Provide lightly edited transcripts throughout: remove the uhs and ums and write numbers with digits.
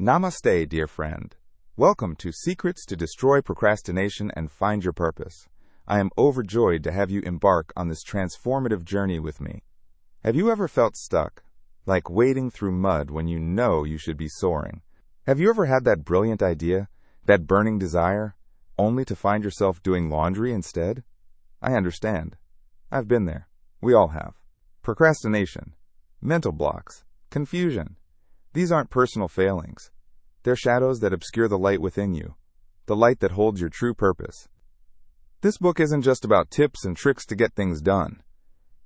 Namaste, dear friend. Welcome to Secrets to Destroy Procrastination and Find Your Purpose. I am overjoyed to have you embark on this transformative journey with me. Have you ever felt stuck, like wading through mud when you know you should be soaring? Have you ever had that brilliant idea, that burning desire, only to find yourself doing laundry instead? I understand. I've been there. We all have. Procrastination, mental blocks, confusion. These aren't personal failings. They're shadows that obscure the light within you, the light that holds your true purpose. This book isn't just about tips and tricks to get things done.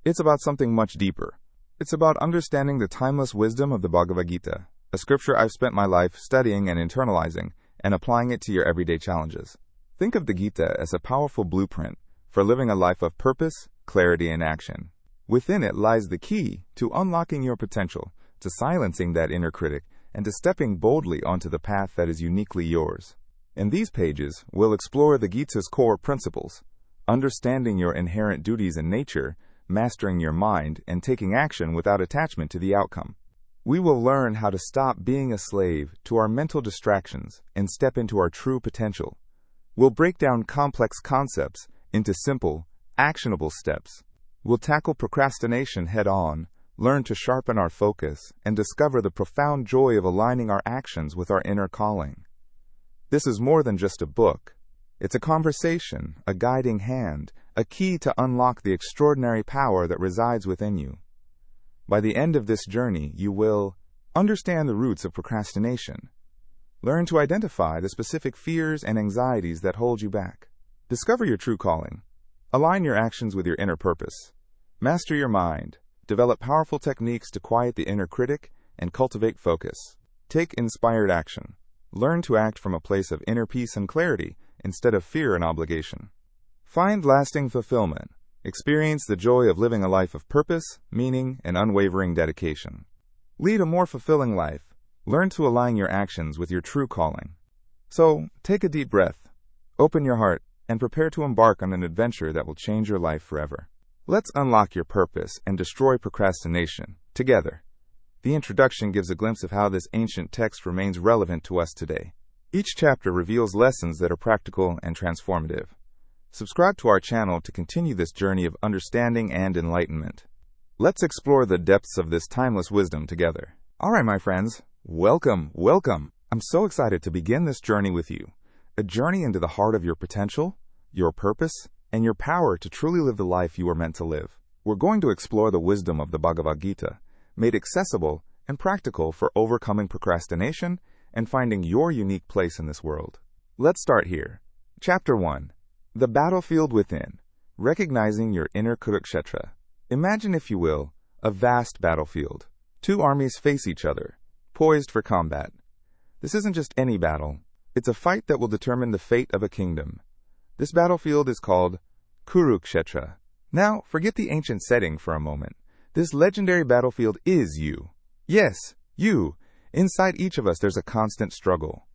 It's about something much deeper. It's about understanding the timeless wisdom of the Bhagavad Gita, a scripture I've spent my life studying and internalizing and applying it to your everyday challenges. Think of the Gita as a powerful blueprint for living a life of purpose, clarity, and action. Within it lies the key to unlocking your potential, to silencing that inner critic, and to stepping boldly onto the path that is uniquely yours. In these pages, we'll explore the Gita's core principles, understanding your inherent duties in nature, mastering your mind, and taking action without attachment to the outcome. We will learn how to stop being a slave to our mental distractions and step into our true potential. We'll break down complex concepts into simple, actionable steps. We'll tackle procrastination head-on, learn to sharpen our focus, and discover the profound joy of aligning our actions with our inner calling. This is more than just a book. It's a conversation, a guiding hand, a key to unlock the extraordinary power that resides within you. By the end of this journey, you will understand the roots of procrastination, learn to identify the specific fears and anxieties that hold you back, discover your true calling, align your actions with your inner purpose, master your mind, develop powerful techniques to quiet the inner critic and cultivate focus. Take inspired action. Learn to act from a place of inner peace and clarity instead of fear and obligation. Find lasting fulfillment. Experience the joy of living a life of purpose, meaning, and unwavering dedication. Lead a more fulfilling life. Learn to align your actions with your true calling. So, take a deep breath, open your heart, and prepare to embark on an adventure that will change your life forever. Let's unlock your purpose and destroy procrastination together. The introduction gives a glimpse of how this ancient text remains relevant to us today. Each chapter reveals lessons that are practical and transformative. Subscribe to our channel to continue this journey of understanding and enlightenment. Let's explore the depths of this timeless wisdom together. All right, my friends, welcome. I'm so excited to begin this journey with you. A journey into the heart of your potential, your purpose, and your power to truly live the life you are meant to live. We're going to explore the wisdom of the Bhagavad Gita, made accessible and practical for overcoming procrastination and finding your unique place in this world. Let's start here. Chapter 1. The Battlefield Within. Recognizing your inner Kurukshetra. Imagine, if you will, a vast battlefield. Two armies face each other, poised for combat. This isn't just any battle. It's a fight that will determine the fate of a kingdom. This battlefield is called Kurukshetra. Now, forget the ancient setting for a moment. This legendary battlefield is you. Yes, you. Inside each of us, there's a constant struggle.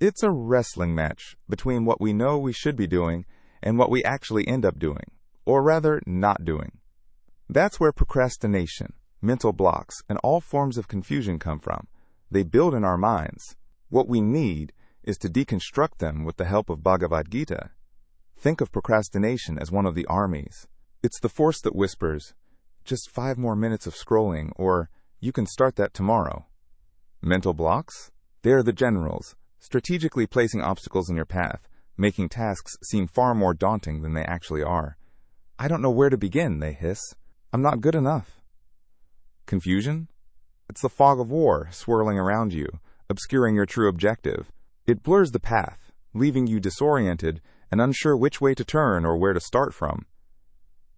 It's a wrestling match between what we know we should be doing and what we actually end up doing, or rather, not doing. That's where procrastination, mental blocks, and all forms of confusion come from. They build in our minds. What we need is to deconstruct them with the help of Bhagavad Gita. Think of procrastination as one of the armies. It's the force that whispers, just 5 more minutes of scrolling, or you can start that tomorrow. Mental blocks? They're the generals, strategically placing obstacles in your path, making tasks seem far more daunting than they actually are. I don't know where to begin, they hiss. I'm not good enough. Confusion? It's the fog of war swirling around you, obscuring your true objective. It blurs the path, leaving you disoriented and unsure which way to turn or where to start from.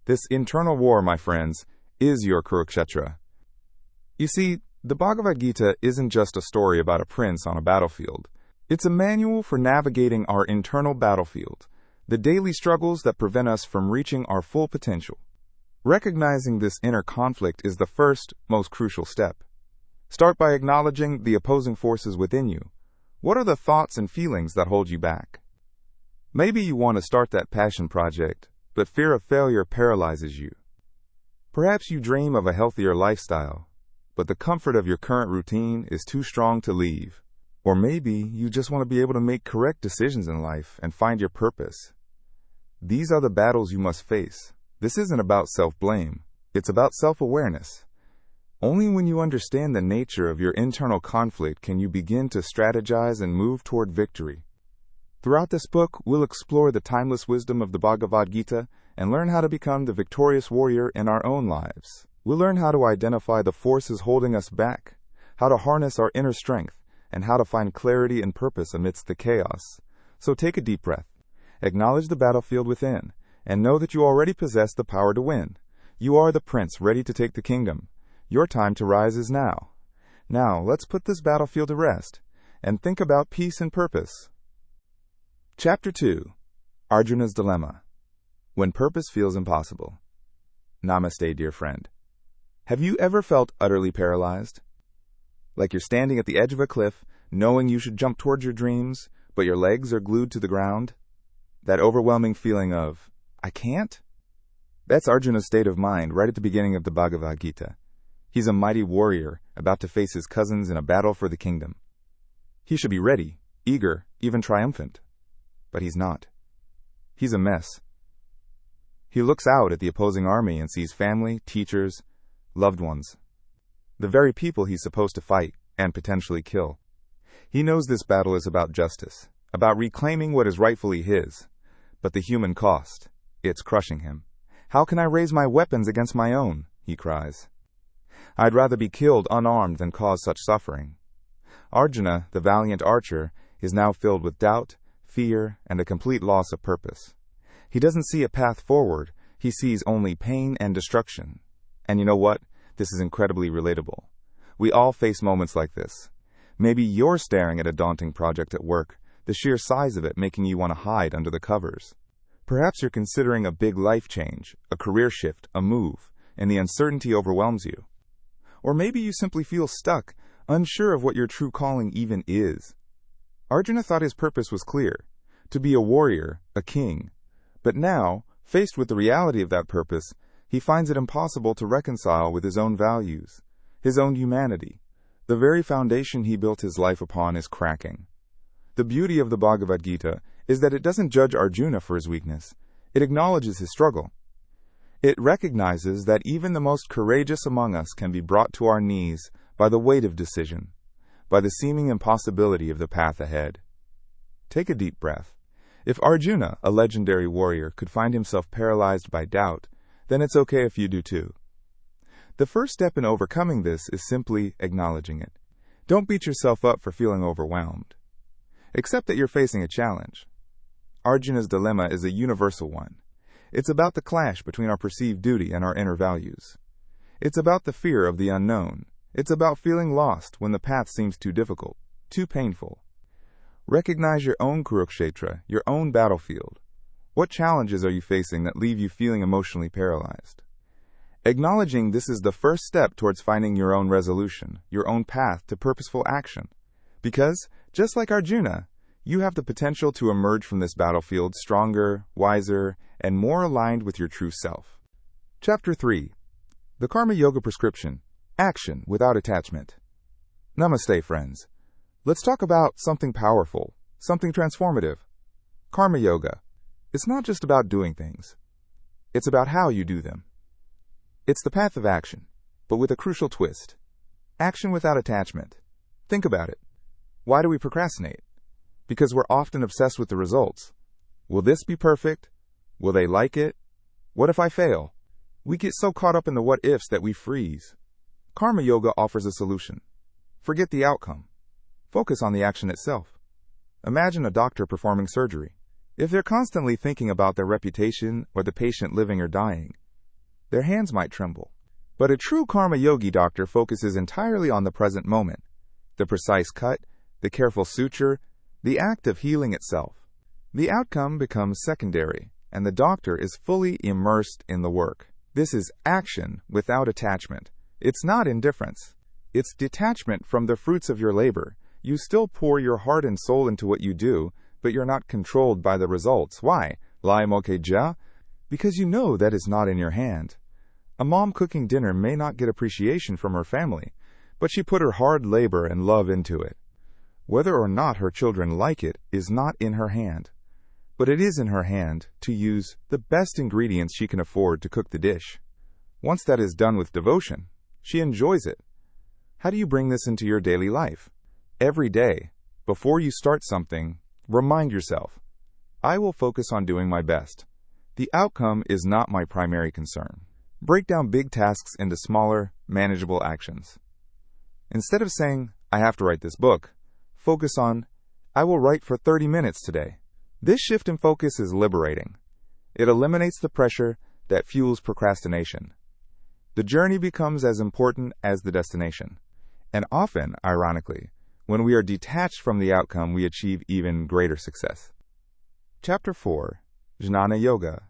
This internal war, my friends, is your Kurukshetra. You see, the Bhagavad Gita isn't just a story about a prince on a battlefield. It's a manual for navigating our internal battlefield, the daily struggles that prevent us from reaching our full potential. Recognizing this inner conflict is the first, most crucial step. Start by acknowledging the opposing forces within you. What are the thoughts and feelings that hold you back? Maybe you want to start that passion project, but fear of failure paralyzes you. Perhaps you dream of a healthier lifestyle, but the comfort of your current routine is too strong to leave. Or maybe you just want to be able to make correct decisions in life and find your purpose. These are the battles you must face. This isn't about self-blame. It's about self-awareness. Only when you understand the nature of your internal conflict can you begin to strategize and move toward victory. Throughout this book, we'll explore the timeless wisdom of the Bhagavad Gita and learn how to become the victorious warrior in our own lives. We'll learn how to identify the forces holding us back, how to harness our inner strength, and how to find clarity and purpose amidst the chaos. So take a deep breath. Acknowledge the battlefield within, and know that you already possess the power to win. You are the prince ready to take the kingdom. Your time to rise is now. Now, let's put this battlefield to rest, and think about peace and purpose. Chapter 2. Arjuna's Dilemma. When purpose feels impossible. Namaste, dear friend. Have you ever felt utterly paralyzed? Like you're standing at the edge of a cliff, knowing you should jump towards your dreams, but your legs are glued to the ground? That overwhelming feeling of, I can't? That's Arjuna's state of mind right at the beginning of the Bhagavad Gita. He's a mighty warrior, about to face his cousins in a battle for the kingdom. He should be ready, eager, even triumphant. But he's not. He's a mess. He looks out at the opposing army and sees family, teachers, loved ones. The very people he's supposed to fight and potentially kill. He knows this battle is about justice, about reclaiming what is rightfully his. But the human cost, it's crushing him. How can I raise my weapons against my own? He cries. I'd rather be killed unarmed than cause such suffering. Arjuna, the valiant archer, is now filled with doubt, fear, and a complete loss of purpose. He doesn't see a path forward. He sees only pain and destruction. And you know what? This is incredibly relatable. We all face moments like this. Maybe you're staring at a daunting project at work, the sheer size of it making you want to hide under the covers. Perhaps you're considering a big life change, a career shift, a move, and the uncertainty overwhelms you. Or maybe you simply feel stuck, unsure of what your true calling even is. Arjuna thought his purpose was clear, to be a warrior, a king. But now, faced with the reality of that purpose, he finds it impossible to reconcile with his own values, his own humanity. The very foundation he built his life upon is cracking. The beauty of the Bhagavad Gita is that it doesn't judge Arjuna for his weakness. It acknowledges his struggle. It recognizes that even the most courageous among us can be brought to our knees by the weight of decision, by the seeming impossibility of the path ahead. Take a deep breath. If Arjuna, a legendary warrior, could find himself paralyzed by doubt, then it's okay if you do too. The first step in overcoming this is simply acknowledging it. Don't beat yourself up for feeling overwhelmed. Accept that you're facing a challenge. Arjuna's dilemma is a universal one. It's about the clash between our perceived duty and our inner values. It's about the fear of the unknown. It's about feeling lost when the path seems too difficult, too painful. Recognize your own Kurukshetra, your own battlefield. What challenges are you facing that leave you feeling emotionally paralyzed? Acknowledging this is the first step towards finding your own resolution, your own path to purposeful action. Because, just like Arjuna, you have the potential to emerge from this battlefield stronger, wiser, and more aligned with your true self. Chapter 3. The Karma Yoga Prescription. Action without attachment. Namaste, friends. Let's talk about something powerful, something transformative. Karma Yoga. It's not just about doing things. It's about how you do them. It's the path of action, but with a crucial twist. Action without attachment. Think about it. Why do we procrastinate? Because we're often obsessed with the results. Will this be perfect? Will they like it? What if I fail? We get so caught up in the what-ifs that we freeze. Karma Yoga offers a solution. Forget the outcome. Focus on the action itself. Imagine a doctor performing surgery. If they're constantly thinking about their reputation or the patient living or dying, their hands might tremble. But a true Karma Yogi doctor focuses entirely on the present moment, the precise cut, the careful suture, the act of healing itself. The outcome becomes secondary, and the doctor is fully immersed in the work. This is action without attachment. It's not indifference. It's detachment from the fruits of your labor. You still pour your heart and soul into what you do, but you're not controlled by the results. Why? Lai moke ja? Because you know that is not in your hand. A mom cooking dinner may not get appreciation from her family, but she put her hard labor and love into it. Whether or not her children like it is not in her hand, but it is in her hand to use the best ingredients she can afford to cook the dish. Once that is done with devotion, she enjoys it. How do you bring this into your daily life? Every day, before you start something, remind yourself, I will focus on doing my best. The outcome is not my primary concern. Break down big tasks into smaller, manageable actions. Instead of saying, I have to write this book, focus on, I will write for 30 minutes today. This shift in focus is liberating. It eliminates the pressure that fuels procrastination. The journey becomes as important as the destination. And often, ironically, when we are detached from the outcome, we achieve even greater success. Chapter 4, Jnana Yoga,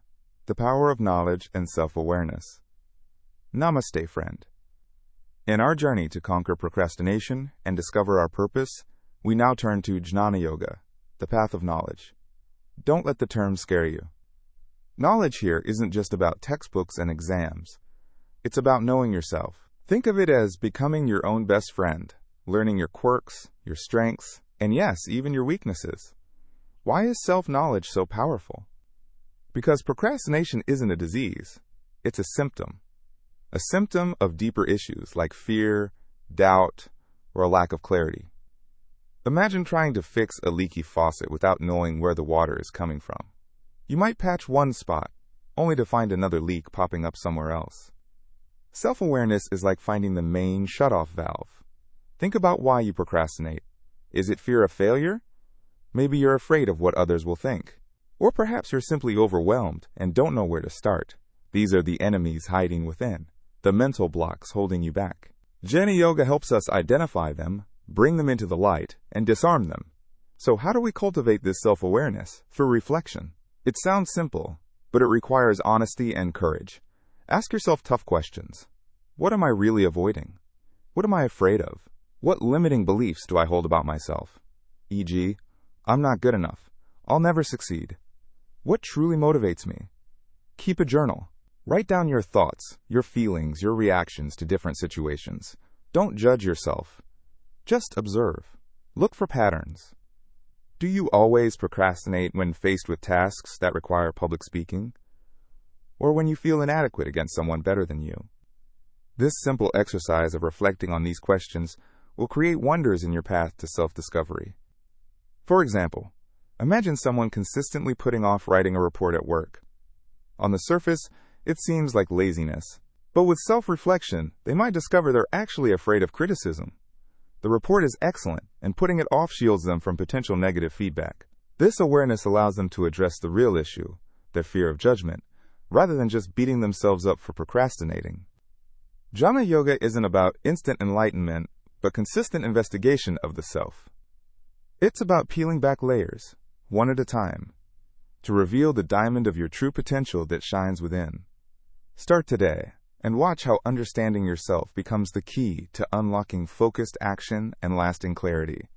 the power of knowledge and self-awareness. Namaste, friend. In our journey to conquer procrastination and discover our purpose, we now turn to Jnana Yoga, the path of knowledge. Don't let the term scare you. Knowledge here isn't just about textbooks and exams. It's about knowing yourself. Think of it as becoming your own best friend, learning your quirks, your strengths, and yes, even your weaknesses. Why is self-knowledge so powerful? Because procrastination isn't a disease, it's a symptom. A symptom of deeper issues like fear, doubt, or a lack of clarity. Imagine trying to fix a leaky faucet without knowing where the water is coming from. You might patch one spot, only to find another leak popping up somewhere else. Self-awareness is like finding the main shutoff valve. Think about why you procrastinate. Is it fear of failure? Maybe you're afraid of what others will think. Or perhaps you're simply overwhelmed and don't know where to start. These are the enemies hiding within, the mental blocks holding you back. Jnana Yoga helps us identify them, bring them into the light, and disarm them. So how do we cultivate this self-awareness? Through reflection. It sounds simple, but it requires honesty and courage. Ask yourself tough questions. What am I really avoiding? What am I afraid of? What limiting beliefs do I hold about myself? E.g., I'm not good enough. I'll never succeed. What truly motivates me? Keep a journal. Write down your thoughts, your feelings, your reactions to different situations. Don't judge yourself. Just observe. Look for patterns. Do you always procrastinate when faced with tasks that require public speaking? Or when you feel inadequate against someone better than you? This simple exercise of reflecting on these questions will create wonders in your path to self-discovery. For example, imagine someone consistently putting off writing a report at work. On the surface, it seems like laziness, but with self-reflection, they might discover they're actually afraid of criticism. The report is excellent, and putting it off shields them from potential negative feedback. This awareness allows them to address the real issue, their fear of judgment, rather than just beating themselves up for procrastinating. Jnana Yoga isn't about instant enlightenment, but consistent investigation of the self. It's about peeling back layers, one at a time, to reveal the diamond of your true potential that shines within. Start today, and watch how understanding yourself becomes the key to unlocking focused action and lasting clarity.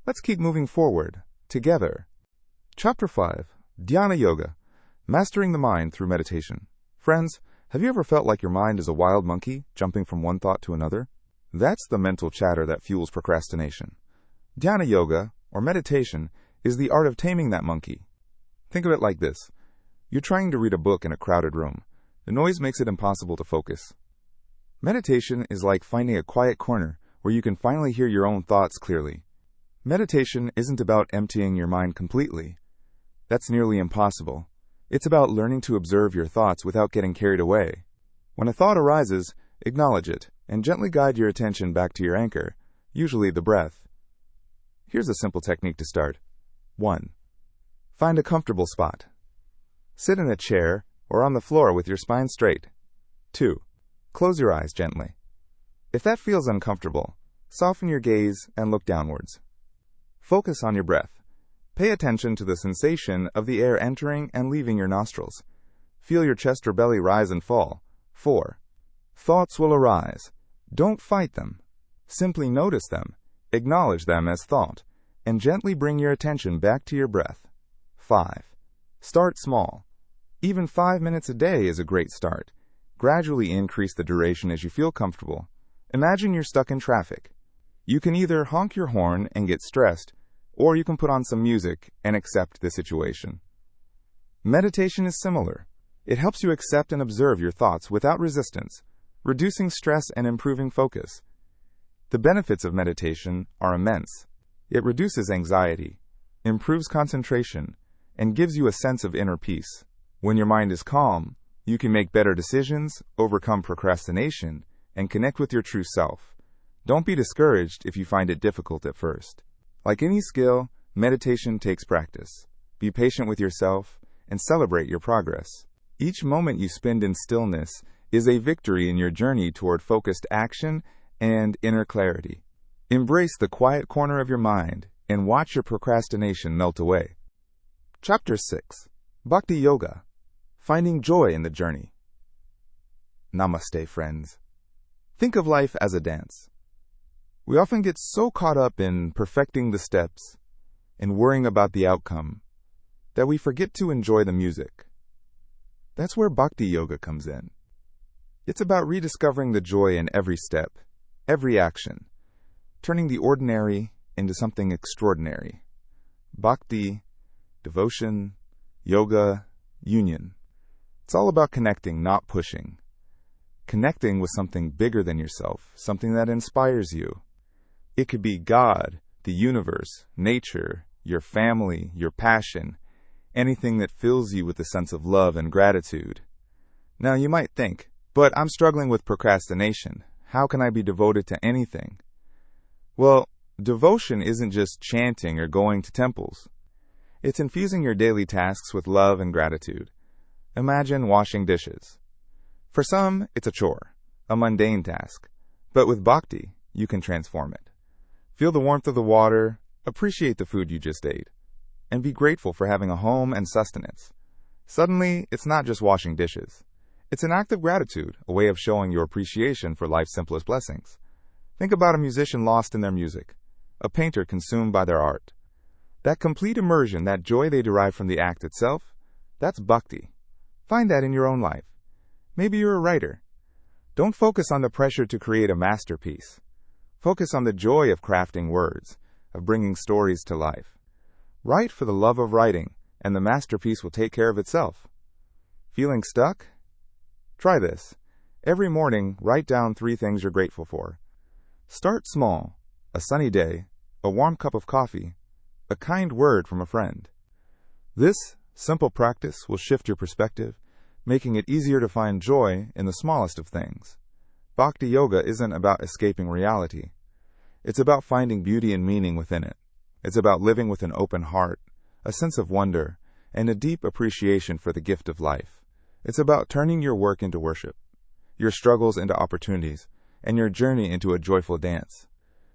Let's keep moving forward, together. Chapter 5, Dhyana Yoga, Mastering the Mind Through Meditation. Friends, have you ever felt like your mind is a wild monkey, jumping from one thought to another? That's the mental chatter that fuels procrastination. Dhyana Yoga, or meditation, is the art of taming that monkey. Think of it like this. You're trying to read a book in a crowded room. The noise makes it impossible to focus. Meditation is like finding a quiet corner where you can finally hear your own thoughts clearly. Meditation isn't about emptying your mind completely. That's nearly impossible. It's about learning to observe your thoughts without getting carried away. When a thought arises, acknowledge it and gently guide your attention back to your anchor, usually the breath. Here's a simple technique to start. 1. Find a comfortable spot. Sit in a chair or on the floor with your spine straight. 2. Close your eyes gently. If that feels uncomfortable, soften your gaze and look downwards. Focus on your breath. Pay attention to the sensation of the air entering and leaving your nostrils. Feel your chest or belly rise and fall. 4. Thoughts will arise. Don't fight them. Simply notice them, acknowledge them as thought, and gently bring your attention back to your breath. 5. Start small. Even 5 minutes a day is a great start. Gradually increase the duration as you feel comfortable. Imagine you're stuck in traffic. You can either honk your horn and get stressed, or you can put on some music and accept the situation. Meditation is similar. It helps you accept and observe your thoughts without resistance, reducing stress and improving focus. The benefits of meditation are immense. It reduces anxiety, improves concentration, and gives you a sense of inner peace. When your mind is calm, you can make better decisions, overcome procrastination, and connect with your true self. Don't be discouraged if you find it difficult at first. Like any skill, meditation takes practice. Be patient with yourself and celebrate your progress. Each moment you spend in stillness is a victory in your journey toward focused action and inner clarity. Embrace the quiet corner of your mind and watch your procrastination melt away. Chapter 6. Bhakti Yoga. Finding joy in the journey. Namaste, friends. Think of life as a dance. We often get so caught up in perfecting the steps and worrying about the outcome that we forget to enjoy the music. That's where Bhakti Yoga comes in. It's about rediscovering the joy in every step, every action, turning the ordinary into something extraordinary. Bhakti, devotion, yoga, union. It's all about connecting, not pushing. Connecting with something bigger than yourself, something that inspires you. It could be God, the universe, nature, your family, your passion, anything that fills you with a sense of love and gratitude. Now you might think, but I'm struggling with procrastination. How can I be devoted to anything? Well, devotion isn't just chanting or going to temples. It's infusing your daily tasks with love and gratitude. Imagine washing dishes. For some, it's a chore, a mundane task. But with bhakti, you can transform it. Feel the warmth of the water, appreciate the food you just ate, and be grateful for having a home and sustenance. Suddenly, it's not just washing dishes. It's an act of gratitude, a way of showing your appreciation for life's simplest blessings. Think about a musician lost in their music, a painter consumed by their art. That complete immersion, that joy they derive from the act itself, that's bhakti. Find that in your own life. Maybe you're a writer. Don't focus on the pressure to create a masterpiece. Focus on the joy of crafting words, of bringing stories to life. Write for the love of writing, and the masterpiece will take care of itself. Feeling stuck? Try this. Every morning, write down 3 things you're grateful for. Start small. A sunny day, a warm cup of coffee, a kind word from a friend. This simple practice will shift your perspective, making it easier to find joy in the smallest of things. Bhakti Yoga isn't about escaping reality. It's about finding beauty and meaning within it. It's about living with an open heart, a sense of wonder, and a deep appreciation for the gift of life. It's about turning your work into worship, your struggles into opportunities, and your journey into a joyful dance.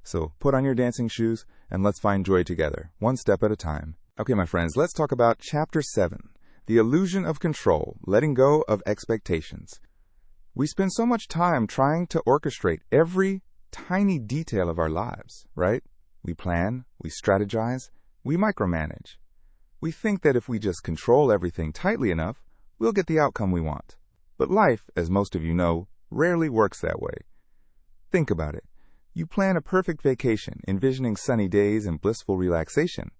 So put on your dancing shoes and let's find joy together, one step at a time. Okay, my friends, let's talk about Chapter 7, the illusion of control, letting go of expectations. We spend so much time trying to orchestrate every tiny detail of our lives, right? We plan, we strategize, we micromanage. We think that if we just control everything tightly enough, we'll get the outcome we want. But life, as most of you know, rarely works that way. Think about it. You plan a perfect vacation, envisioning sunny days and blissful relaxation.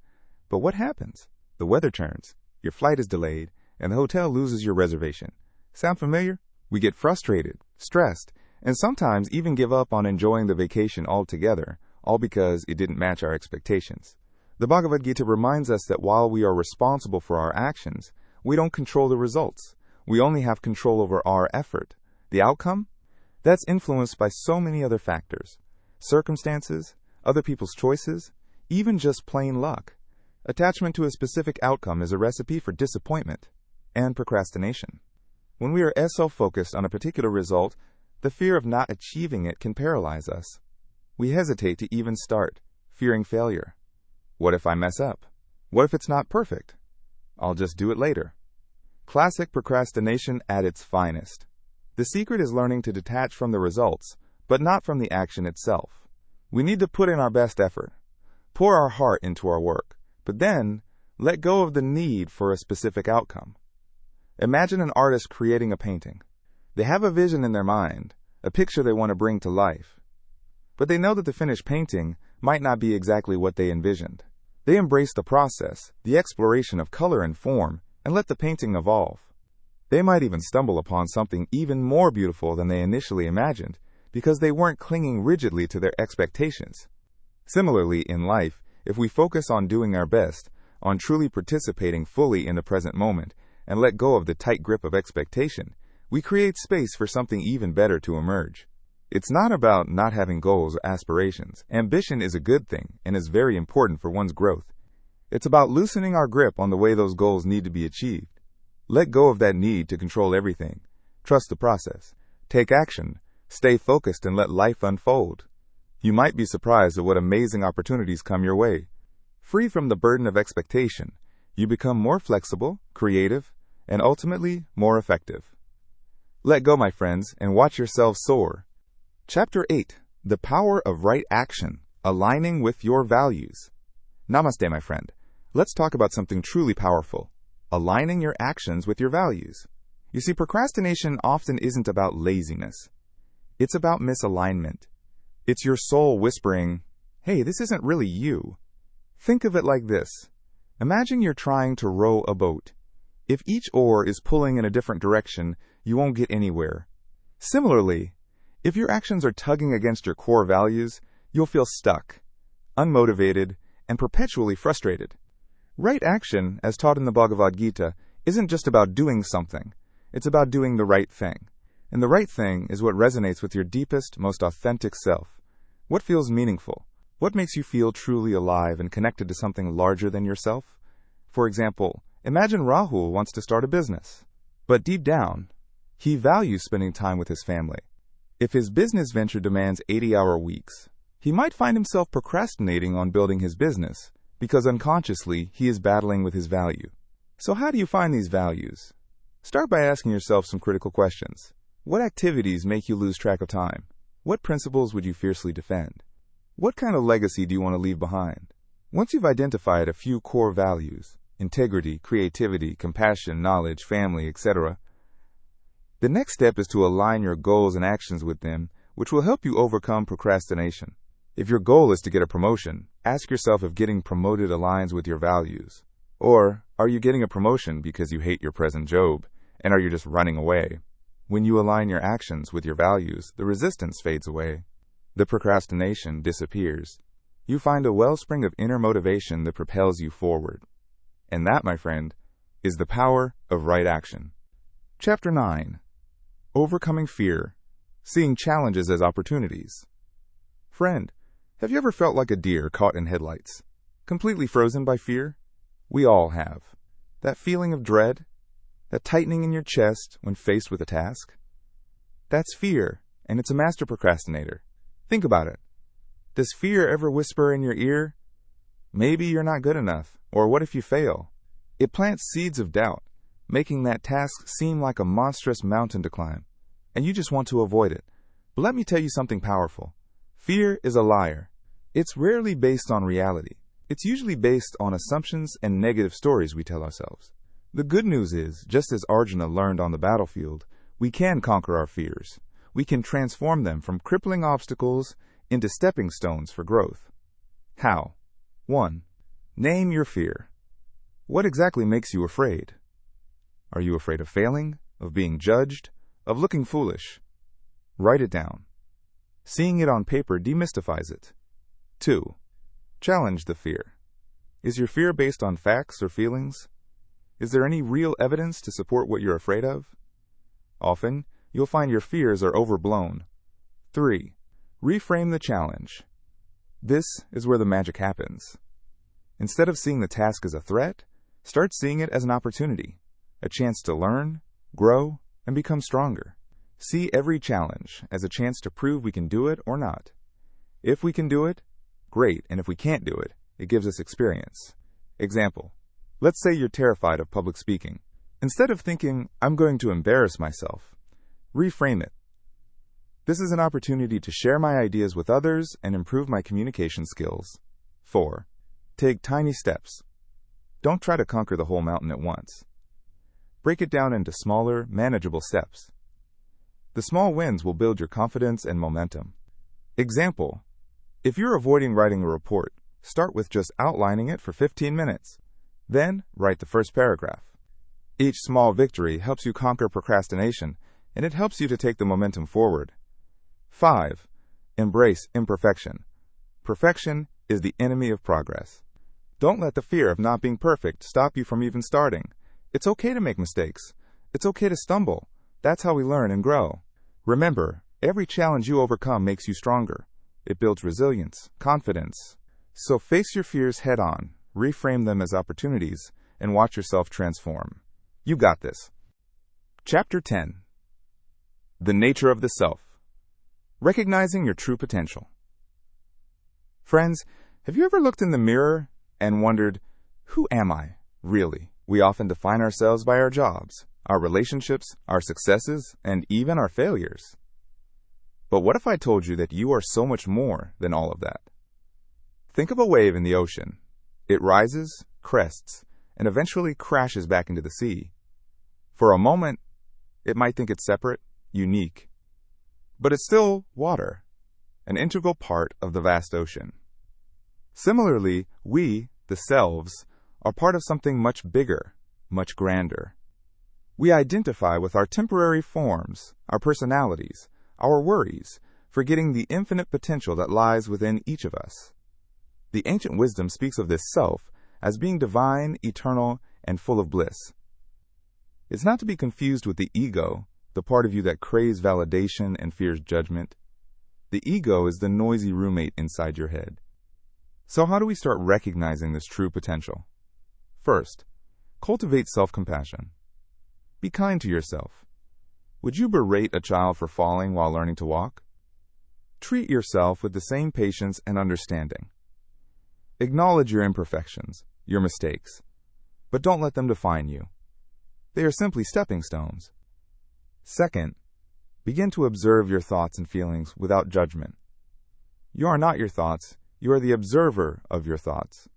But what happens? The weather turns, your flight is delayed, and the hotel loses your reservation. Sound familiar? We get frustrated, stressed, and sometimes even give up on enjoying the vacation altogether, all because it didn't match our expectations. The Bhagavad Gita reminds us that while we are responsible for our actions, we don't control the results. We only have control over our effort. The outcome? That's influenced by so many other factors. Circumstances, other people's choices, even just plain luck. Attachment to a specific outcome is a recipe for disappointment and procrastination. When we are self-focused on a particular result, the fear of not achieving it can paralyze us. We hesitate to even start, fearing failure. What if I mess up? What if it's not perfect? I'll just do it later. Classic procrastination at its finest. The secret is learning to detach from the results, but not from the action itself. We need to put in our best effort, pour our heart into our work, but then let go of the need for a specific outcome. Imagine an artist creating a painting. They have a vision in their mind, a picture they want to bring to life. but they know that the finished painting might not be exactly what they envisioned. They embrace the process, the exploration of color and form, and let the painting evolve. They might even stumble upon something even more beautiful than they initially imagined, because they weren't clinging rigidly to their expectations. Similarly, in life, if we focus on doing our best, on truly participating fully in the present moment, and let go of the tight grip of expectation, we create space for something even better to emerge. It's not about not having goals or aspirations. Ambition is a good thing and is very important for one's growth. It's about loosening our grip on the way those goals need to be achieved. Let go of that need to control everything. Trust the process. Take action. Stay focused and let life unfold. You might be surprised at what amazing opportunities come your way. Free from the burden of expectation, you become more flexible, creative, and ultimately more effective. Let go, my friends, and watch yourselves soar. Chapter 8. The Power of Right Action, Aligning with Your Values. Namaste, my friend. Let's talk about something truly powerful. Aligning your actions with your values. You see, procrastination often isn't about laziness. It's about misalignment. It's your soul whispering, hey, this isn't really you. Think of it like this. Imagine you're trying to row a boat. If each oar is pulling in a different direction, you won't get anywhere. Similarly, if your actions are tugging against your core values, you'll feel stuck, unmotivated, and perpetually frustrated. Right action, as taught in the Bhagavad Gita, isn't just about doing something. It's about doing the right thing. And the right thing is what resonates with your deepest, most authentic self. What feels meaningful? What makes you feel truly alive and connected to something larger than yourself? For example, imagine Rahul wants to start a business. But deep down, he values spending time with his family. If his business venture demands 80-hour weeks, he might find himself procrastinating on building his business because unconsciously he is battling with his value. So how do you find these values? Start by asking yourself some critical questions. What activities make you lose track of time? What principles would you fiercely defend? What kind of legacy do you want to leave behind? Once you've identified a few core values, integrity, creativity, compassion, knowledge, family, etc., the next step is to align your goals and actions with them, which will help you overcome procrastination. If your goal is to get a promotion, ask yourself if getting promoted aligns with your values. Or, are you getting a promotion because you hate your present job, and are you just running away? When you align your actions with your values, the resistance fades away. The procrastination disappears. You find a wellspring of inner motivation that propels you forward. And that, my friend, is the power of right action. Chapter 9. Overcoming Fear, Seeing Challenges as Opportunities. Friend, have you ever felt like a deer caught in headlights, completely frozen by fear? We all have. That feeling of dread, that tightening in your chest when faced with a task? That's fear, and it's a master procrastinator. Think about it. Does fear ever whisper in your ear, maybe you're not good enough, or what if you fail? It plants seeds of doubt, making that task seem like a monstrous mountain to climb, and you just want to avoid it. But let me tell you something powerful. Fear is a liar. It's rarely based on reality. It's usually based on assumptions and negative stories we tell ourselves. The good news is, just as Arjuna learned on the battlefield, we can conquer our fears. We can transform them from crippling obstacles into stepping stones for growth. How? 1. Name your fear. What exactly makes you afraid? Are you afraid of failing, of being judged, of looking foolish? Write it down. Seeing it on paper demystifies it. 2. Challenge the fear. Is your fear based on facts or feelings? Is there any real evidence to support what you're afraid of? Often, you'll find your fears are overblown. 3. Reframe the challenge. This is where the magic happens. Instead of seeing the task as a threat, start seeing it as an opportunity, a chance to learn, grow, and become stronger. See every challenge as a chance to prove we can do it or not. If we can do it, great, and if we can't do it, it gives us experience. Example, let's say you're terrified of public speaking. Instead of thinking, I'm going to embarrass myself, reframe it. This is an opportunity to share my ideas with others and improve my communication skills. 4. Take tiny steps. Don't try to conquer the whole mountain at once. Break it down into smaller, manageable steps. The small wins will build your confidence and momentum. Example, If you're avoiding writing a report, start with just outlining it for 15 minutes. Then, write the first paragraph. Each small victory helps you conquer procrastination, and it helps you to take the momentum forward. 5. Embrace imperfection. Perfection is the enemy of progress. Don't let the fear of not being perfect stop you from even starting. It's okay to make mistakes. It's okay to stumble. That's how we learn and grow. Remember, every challenge you overcome makes you stronger. It builds resilience, confidence. So face your fears head on, reframe them as opportunities, and watch yourself transform. You got this. Chapter 10. The Nature of the Self. Recognizing your true potential. Friends, have you ever looked in the mirror and wondered, who am I, really? We often define ourselves by our jobs, our relationships, our successes, and even our failures. But what if I told you that you are so much more than all of that? Think of a wave in the ocean. It rises, crests, and eventually crashes back into the sea. For a moment, it might think it's separate, unique. But it's still water, an integral part of the vast ocean. Similarly, we, the selves, are part of something much bigger, much grander. We identify with our temporary forms, our personalities, our worries, forgetting the infinite potential that lies within each of us. The ancient wisdom speaks of this self as being divine, eternal, and full of bliss. It's not to be confused with the ego, the part of you that craves validation and fears judgment. The ego is the noisy roommate inside your head. So how do we start recognizing this true potential? First, cultivate self-compassion. Be kind to yourself. Would you berate a child for falling while learning to walk? Treat yourself with the same patience and understanding. Acknowledge your imperfections, your mistakes, but don't let them define you. They are simply stepping stones. Second, begin to observe your thoughts and feelings without judgment. You are not your thoughts, you are the observer of your thoughts.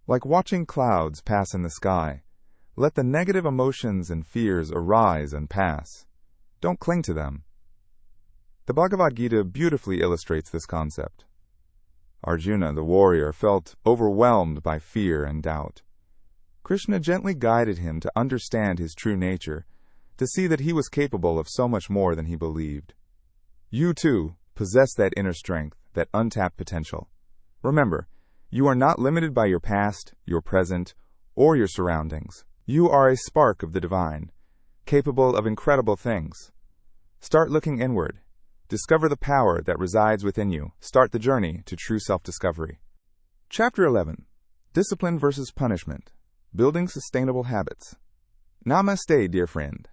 Like watching clouds pass in the sky, let the negative emotions and fears arise and pass. Don't cling to them. The Bhagavad Gita beautifully illustrates this concept. Arjuna, the warrior, felt overwhelmed by fear and doubt. Krishna gently guided him to understand his true nature, to see that he was capable of so much more than he believed. You, too, possess that inner strength, that untapped potential. Remember, you are not limited by your past, your present, or your surroundings. You are a spark of the divine, capable of incredible things. Start looking inward. Discover the power that resides within you. Start the journey to true self-discovery. Chapter 11. Discipline versus Punishment. Building Sustainable Habits. Namaste, dear friend.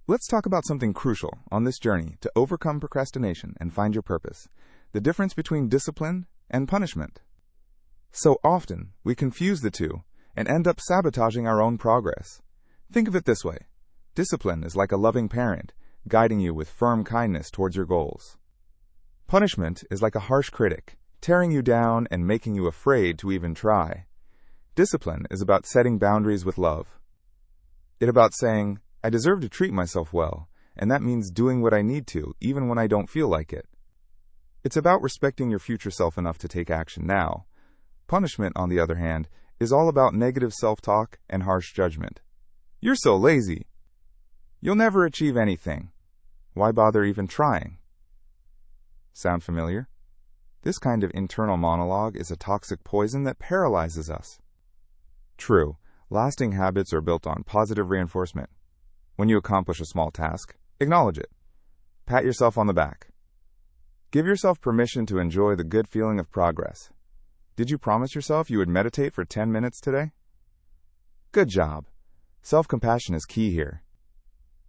Let's talk about something crucial on this journey to overcome procrastination and find your purpose. The difference between discipline and punishment. So often, we confuse the two and end up sabotaging our own progress. Think of it this way. Discipline is like a loving parent, guiding you with firm kindness towards your goals. Punishment is like a harsh critic, tearing you down and making you afraid to even try. Discipline is about setting boundaries with love. It's about saying, I deserve to treat myself well, and that means doing what I need to, even when I don't feel like it. It's about respecting your future self enough to take action now. Punishment, on the other hand, is all about negative self-talk and harsh judgment. You're so lazy. You'll never achieve anything. Why bother even trying? Sound familiar? This kind of internal monologue is a toxic poison that paralyzes us. True, lasting habits are built on positive reinforcement. When you accomplish a small task, acknowledge it. Pat yourself on the back. Give yourself permission to enjoy the good feeling of progress. Did you promise yourself you would meditate for 10 minutes today? Good job. Self-compassion is key here.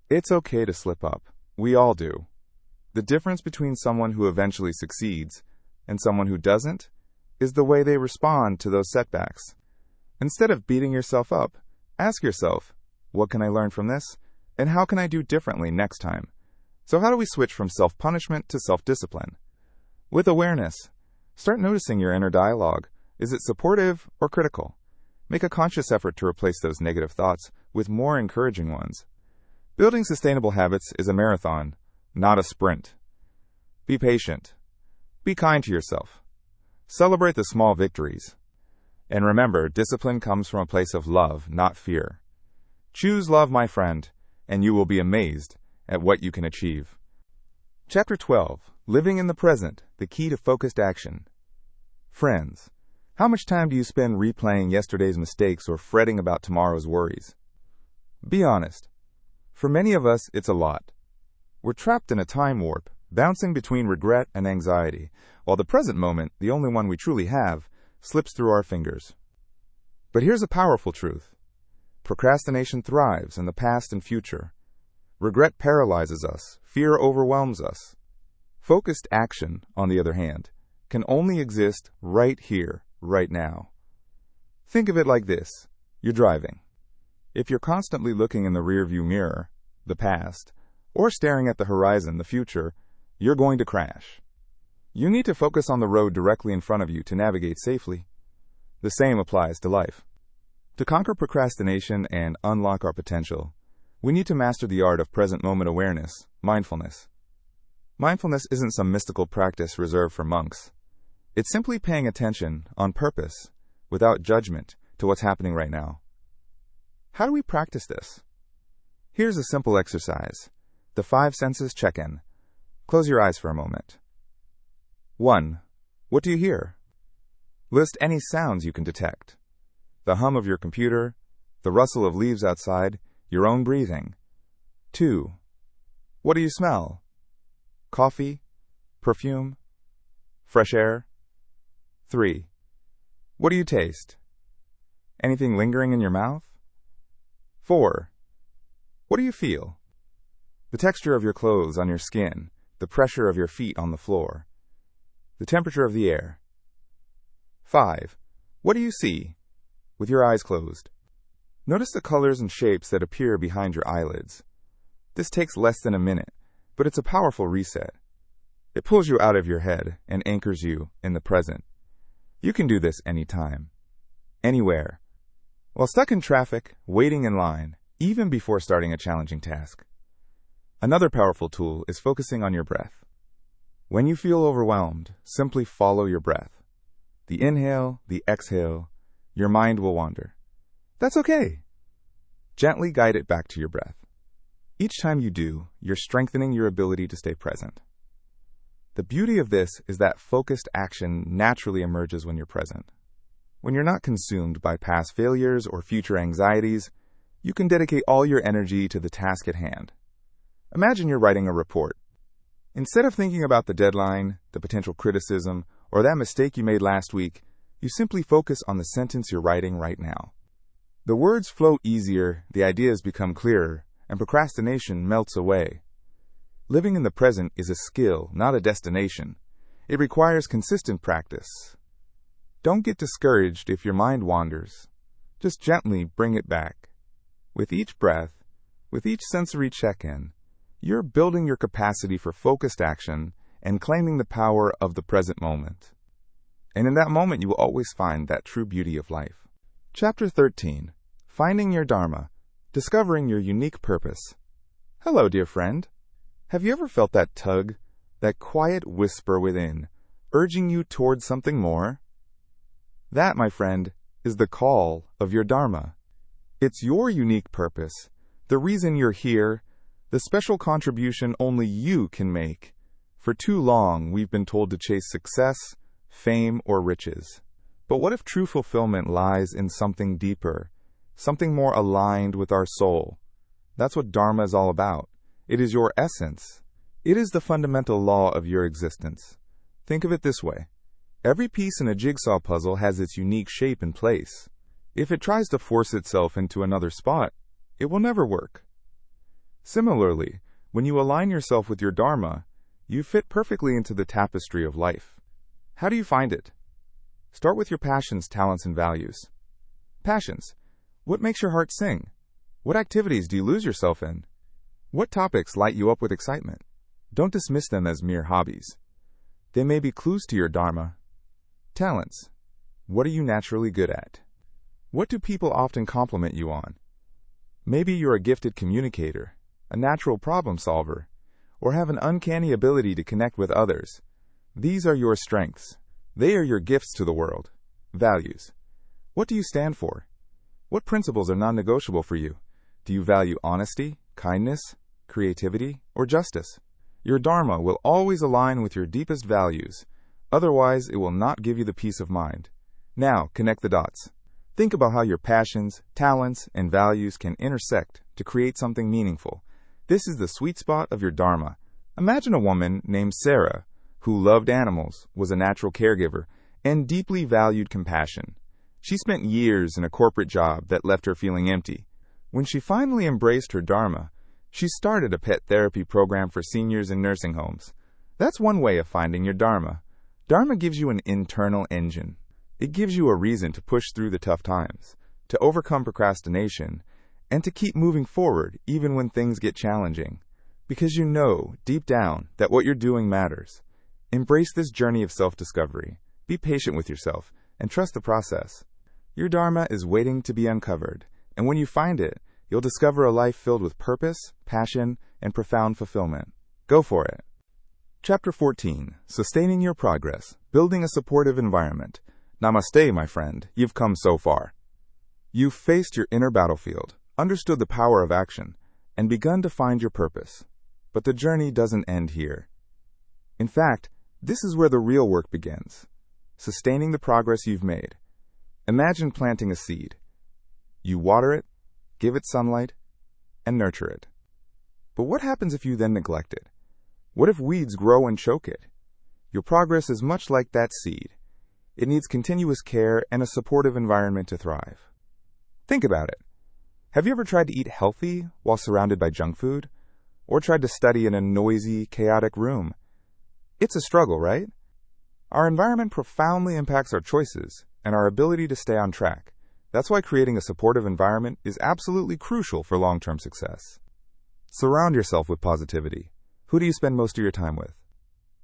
It's okay to slip up. We all do. The difference between someone who eventually succeeds and someone who doesn't is the way they respond to those setbacks. Instead of beating yourself up, ask yourself, what can I learn from this? And how can I do differently next time? So how do we switch from self-punishment to self-discipline? With awareness, start noticing your inner dialogue. Is it supportive or critical? Make a conscious effort to replace those negative thoughts with more encouraging ones. Building sustainable habits is a marathon, not a sprint. Be patient. Be kind to yourself. Celebrate the small victories. And remember, discipline comes from a place of love, not fear. Choose love, my friend, and you will be amazed at what you can achieve. Chapter 12. Living in the Present, the Key to Focused Action. Friends, how much time do you spend replaying yesterday's mistakes or fretting about tomorrow's worries? Be honest. For many of us, it's a lot. We're trapped in a time warp, bouncing between regret and anxiety, while the present moment, the only one we truly have, slips through our fingers. But here's a powerful truth. Procrastination thrives in the past and future. Regret paralyzes us. Fear overwhelms us. Focused action, on the other hand, can only exist right here, right now. Think of it like this. You're driving. If you're constantly looking in the rearview mirror, the past, or staring at the horizon, the future, you're going to crash. You need to focus on the road directly in front of you to navigate safely. The same applies to life. To conquer procrastination and unlock our potential, we need to master the art of present moment awareness, mindfulness. Mindfulness isn't some mystical practice reserved for monks. It's simply paying attention, on purpose, without judgment, to what's happening right now. How do we practice this? Here's a simple exercise. The 5 senses check-in. Close your eyes for a moment. 1. What do you hear? List any sounds you can detect. The hum of your computer, the rustle of leaves outside, your own breathing. 2. What do you smell? Coffee? Perfume? Fresh air? 3. What do you taste? Anything lingering in your mouth? 4. What do you feel? The texture of your clothes on your skin, the pressure of your feet on the floor, the temperature of the air. 5. What do you see with your eyes closed? Notice the colors and shapes that appear behind your eyelids. This takes less than a minute, but it's a powerful reset. It pulls you out of your head and anchors you in the present. You can do this anytime, anywhere, while stuck in traffic, waiting in line, even before starting a challenging task. Another powerful tool is focusing on your breath. When you feel overwhelmed, simply follow your breath. The inhale, the exhale, your mind will wander. That's okay. Gently guide it back to your breath. Each time you do, you're strengthening your ability to stay present. The beauty of this is that focused action naturally emerges when you're present. When you're not consumed by past failures or future anxieties, you can dedicate all your energy to the task at hand. Imagine you're writing a report. Instead of thinking about the deadline, the potential criticism, or that mistake you made last week, you simply focus on the sentence you're writing right now. The words flow easier, the ideas become clearer, and procrastination melts away. Living in the present is a skill, not a destination. It requires consistent practice. Don't get discouraged if your mind wanders. Just gently bring it back. With each breath, with each sensory check-in, you're building your capacity for focused action and claiming the power of the present moment. And in that moment, you will always find that true beauty of life. Chapter 13. Finding your Dharma. Discovering your unique purpose. Hello, dear friend. Have you ever felt that tug, that quiet whisper within, urging you towards something more? That, my friend, is the call of your Dharma. It's your unique purpose, the reason you're here, the special contribution only you can make. For too long, we've been told to chase success, fame, or riches. But what if true fulfillment lies in something deeper, something more aligned with our soul? That's what Dharma is all about. It is your essence. It is the fundamental law of your existence. Think of it this way. Every piece in a jigsaw puzzle has its unique shape and place. If it tries to force itself into another spot, it will never work. Similarly, when you align yourself with your Dharma, you fit perfectly into the tapestry of life. How do you find it? Start with your passions, talents, and values. Passions. What makes your heart sing? What activities do you lose yourself in? What topics light you up with excitement? Don't dismiss them as mere hobbies. They may be clues to your Dharma. Talents. What are you naturally good at? What do people often compliment you on? Maybe you're a gifted communicator, a natural problem solver, or have an uncanny ability to connect with others. These are your strengths. They are your gifts to the world. Values. What do you stand for? What principles are non-negotiable for you? Do you value honesty, kindness, creativity, or justice? Your dharma will always align with your deepest values. Otherwise, it will not give you the peace of mind. Now, connect the dots. Think about how your passions, talents, and values can intersect to create something meaningful. This is the sweet spot of your dharma. Imagine a woman named Sarah, who loved animals, was a natural caregiver, and deeply valued compassion. She spent years in a corporate job that left her feeling empty. When she finally embraced her dharma, she started a pet therapy program for seniors in nursing homes. That's one way of finding your dharma. Dharma gives you an internal engine. It gives you a reason to push through the tough times, to overcome procrastination, and to keep moving forward even when things get challenging. Because you know, deep down, that what you're doing matters. Embrace this journey of self-discovery. Be patient with yourself, and trust the process. Your dharma is waiting to be uncovered, and when you find it, you'll discover a life filled with purpose, passion, and profound fulfillment. Go for it. Chapter 14. Sustaining your progress. Building a supportive environment. Namaste, my friend. You've come so far. You've faced your inner battlefield, understood the power of action, and begun to find your purpose. But the journey doesn't end here. In fact, this is where the real work begins. Sustaining the progress you've made. Imagine planting a seed. You water it, give it sunlight, and nurture it. But what happens if you then neglect it? What if weeds grow and choke it? Your progress is much like that seed. It needs continuous care and a supportive environment to thrive. Think about it. Have you ever tried to eat healthy while surrounded by junk food? Or tried to study in a noisy, chaotic room? It's a struggle, right? Our environment profoundly impacts our choices and our ability to stay on track. That's why creating a supportive environment is absolutely crucial for long-term success. Surround yourself with positivity. Who do you spend most of your time with?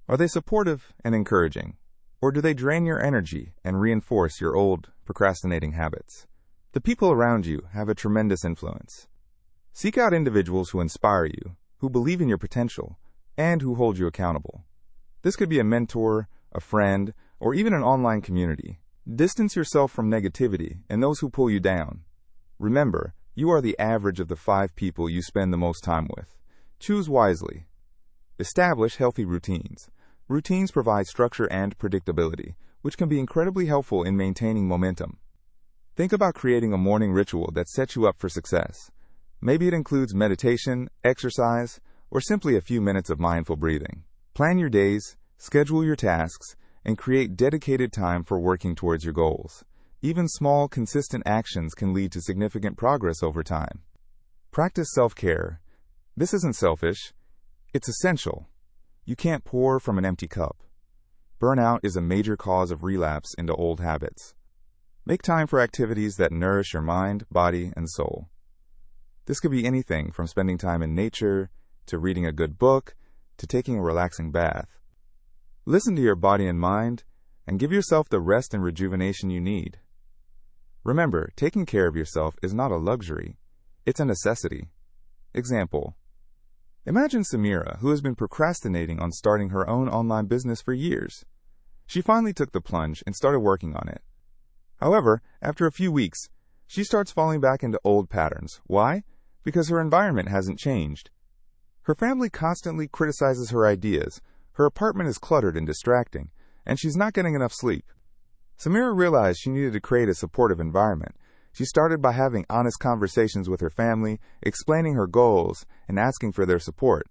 Are they supportive and encouraging? Or do they drain your energy and reinforce your old, procrastinating habits? The people around you have a tremendous influence. Seek out individuals who inspire you, who believe in your potential, and who hold you accountable. This could be a mentor, a friend, or even an online community. Distance yourself from negativity and those who pull you down. Remember, you are the average of the 5 people you spend the most time with. Choose wisely. Establish healthy routines. Routines provide structure and predictability, which can be incredibly helpful in maintaining momentum. Think about creating a morning ritual that sets you up for success. Maybe it includes meditation, exercise, or simply a few minutes of mindful breathing. Plan your days, schedule your tasks, and create dedicated time for working towards your goals. Even small, consistent actions can lead to significant progress over time. Practice self-care. This isn't selfish. It's essential. You can't pour from an empty cup. Burnout is a major cause of relapse into old habits. Make time for activities that nourish your mind, body, and soul. This could be anything from spending time in nature, to reading a good book, to taking a relaxing bath. Listen to your body and mind, and give yourself the rest and rejuvenation you need. Remember, taking care of yourself is not a luxury. It's a necessity. Example. Imagine Samira, who has been procrastinating on starting her own online business for years. She finally took the plunge and started working on it. However, after a few weeks, she starts falling back into old patterns. Why? Because her environment hasn't changed. Her family constantly criticizes her ideas, her apartment is cluttered and distracting, and she's not getting enough sleep. Samira realized she needed to create a supportive environment. She started by having honest conversations with her family, explaining her goals, and asking for their support.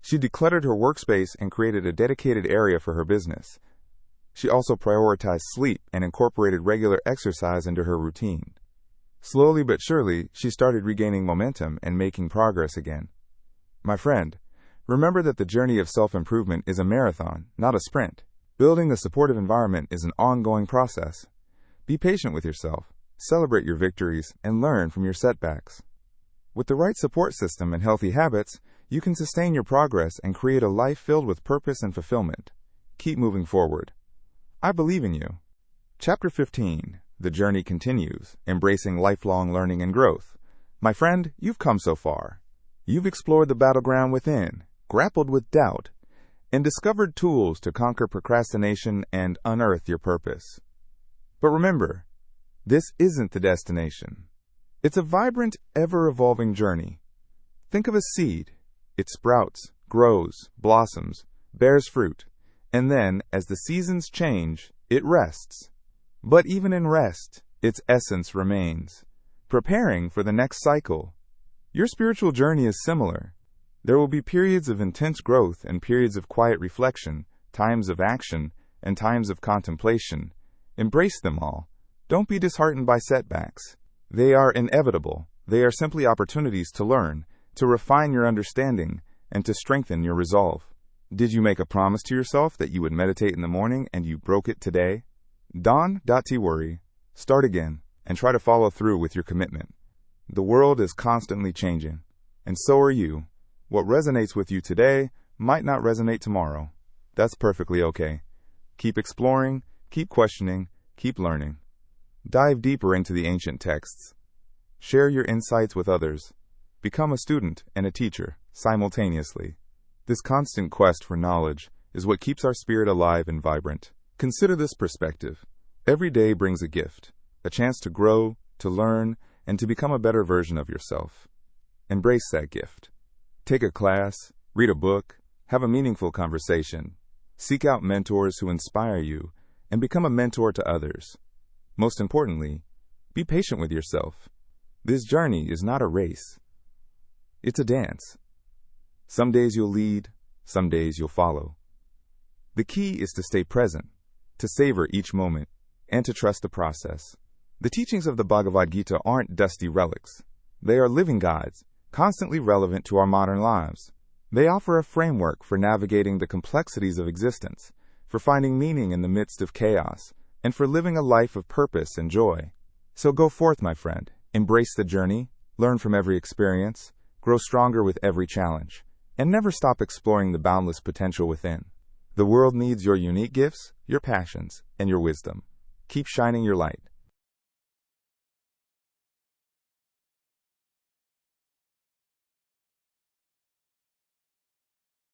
She decluttered her workspace and created a dedicated area for her business. She also prioritized sleep and incorporated regular exercise into her routine. Slowly but surely, she started regaining momentum and making progress again. My friend, remember that the journey of self-improvement is a marathon, not a sprint. Building a supportive environment is an ongoing process. Be patient with yourself. Celebrate your victories, and learn from your setbacks. With the right support system and healthy habits, you can sustain your progress and create a life filled with purpose and fulfillment. Keep moving forward. I believe in you. Chapter 15. The journey continues, embracing lifelong learning and growth. My friend, you've come so far. You've explored the battleground within, grappled with doubt, and discovered tools to conquer procrastination and unearth your purpose. But remember, this isn't the destination. It's a vibrant, ever-evolving journey. Think of a seed. It sprouts, grows, blossoms, bears fruit, and then, as the seasons change, it rests. But even in rest, its essence remains, preparing for the next cycle. Your spiritual journey is similar. There will be periods of intense growth and periods of quiet reflection, times of action, and times of contemplation. Embrace them all. Don't be disheartened by setbacks. They are inevitable. They are simply opportunities to learn, to refine your understanding, and to strengthen your resolve. Did you make a promise to yourself that you would meditate in the morning and you broke it today? Don't worry. Start again and try to follow through with your commitment. The world is constantly changing, and so are you. What resonates with you today might not resonate tomorrow. That's perfectly okay. Keep exploring, keep questioning, keep learning. Dive deeper into the ancient texts. Share your insights with others. Become a student and a teacher simultaneously. This constant quest for knowledge is what keeps our spirit alive and vibrant. Consider this perspective. Every day brings a gift, a chance to grow, to learn, and to become a better version of yourself. Embrace that gift. Take a class, read a book, have a meaningful conversation. Seek out mentors who inspire you, and become a mentor to others. Most importantly, be patient with yourself. This journey is not a race. It's a dance. Some days you'll lead, some days you'll follow. The key is to stay present, to savor each moment, and to trust the process. The teachings of the Bhagavad Gita aren't dusty relics. They are living guides, constantly relevant to our modern lives. They offer a framework for navigating the complexities of existence, for finding meaning in the midst of chaos, and for living a life of purpose and joy. So go forth, my friend. Embrace the journey, learn from every experience, grow stronger with every challenge, and never stop exploring the boundless potential within. The world needs your unique gifts, your passions, and your wisdom. Keep shining your light.